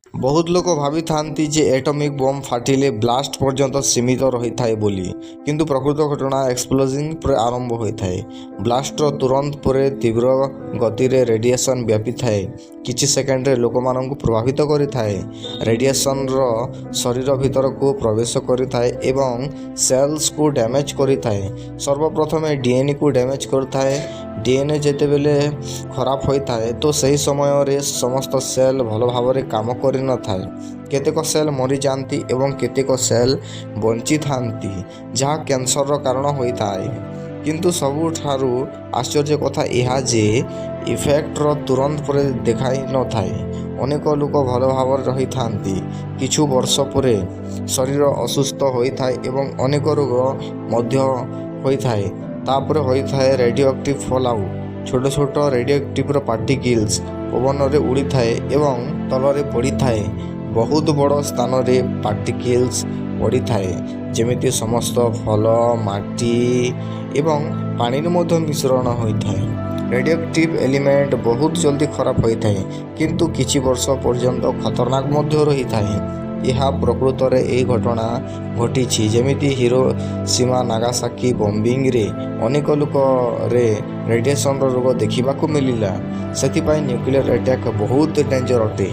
ବହୁତ ଲୋକ ଭାବିଥାନ୍ତି ଯେ ଏଟମିକ୍ ବମ୍ ଫାଟିଲେ ବ୍ଲାଷ୍ଟ ପର୍ଯ୍ୟନ୍ତ ସୀମିତ ରହିଥାଏ ବୋଲି, କିନ୍ତୁ ପ୍ରକୃତ ଘଟଣା ଏକ୍ସପ୍ଲୋଜିଂ ପରେ ଆରମ୍ଭ ହୋଇଥାଏ। ବ୍ଲାଷ୍ଟର ତୁରନ୍ତ ପରେ ତୀବ୍ର ଗତିରେ ରେଡିଏସନ୍ ବ୍ୟାପିଥାଏ, କିଛି ସେକେଣ୍ଡରେ ଲୋକମାନଙ୍କୁ ପ୍ରଭାବିତ କରିଥାଏ। ରେଡିଏସନ୍ର ଶରୀର ଭିତରକୁ ପ୍ରବେଶ କରିଥାଏ ଏବଂ ସେଲ୍ସକୁ ଡ୍ୟାମେଜ୍ କରିଥାଏ। ସର୍ବପ୍ରଥମେ ଡିଏନ୍ଏକୁ ଡ୍ୟାମେଜ୍ କରିଥାଏ। ଡିଏନ୍ଏ ଯେତେବେଳେ ଖରାପ ହୋଇଥାଏ ତ ସେହି ସମୟରେ ସମସ୍ତ ସେଲ୍ ଭଲ ଭାବରେ କାମ କରିନଥାଏ। କେତେକ ସେଲ୍ ମରିଯାଆନ୍ତି ଏବଂ କେତେକ ସେଲ୍ ବଞ୍ଚିଥାନ୍ତି, ଯାହା କ୍ୟାନ୍ସରର କାରଣ ହୋଇଥାଏ। କିନ୍ତୁ ସବୁଠାରୁ ଆଶ୍ଚର୍ଯ୍ୟ କଥା ଏହା ଯେ ଇଫେକ୍ଟର ତୁରନ୍ତ ପରେ ଦେଖାଇନଥାଏ। ଅନେକ ଲୋକ ଭଲ ଭାବରେ ରହିଥାନ୍ତି, କିଛି ବର୍ଷ ପରେ ଶରୀର ଅସୁସ୍ଥ ହୋଇଥାଏ ଏବଂ ଅନେକ ରୋଗ ମଧ୍ୟ ହୋଇଥାଏ। ତାପରେ ହୋଇଥାଏ ରେଡିଓଆକ୍ଟିଭ୍ ଫଲ୍-ଆଉଟ୍। ଛୋଟ ଛୋଟ ରେଡିଓଆକ୍ଟିଭ୍ ପାର୍ଟିକିଲ୍ସ ପବନରେ ଉଡ଼ିଥାଏ ଏବଂ ତଳରେ ପଡ଼ିଥାଏ। ବହୁତ ବଡ଼ ସ୍ଥାନରେ ପାର୍ଟିକିଲ୍ସ ପଡ଼ିଥାଏ, ଯେମିତି ସମସ୍ତ ଫଳ, ମାଟି ଏବଂ ପାଣିରେ ମଧ୍ୟ ମିଶ୍ରଣ ହୋଇଥାଏ। ରେଡିଓଆକ୍ଟିଭ୍ ଏଲିମେଣ୍ଟ ବହୁତ ଜଲ୍ଦି ଖରାପ ହୋଇଥାଏ, କିନ୍ତୁ କିଛି ବର୍ଷ ପର୍ଯ୍ୟନ୍ତ ଖତରନାକ ମଧ୍ୟ ରହିଥାଏ। ଏହା ପ୍ରକୃତରେ ଏହି ଘଟଣା ଘଟିଛି, ଯେମିତି ହିରୋସୀମା ନାଗାସାକି ବମ୍ବିଂରେ ଅନେକ ଲୋକରେ ରେଡିଏସନ୍ର ରୋଗ ଦେଖିବାକୁ ମିଳିଲା। ସେଥିପାଇଁ ନ୍ୟୁକ୍ଲିୟର ଆଟାକ୍ ବହୁତ ଡେଞ୍ଜର ଅଟେ।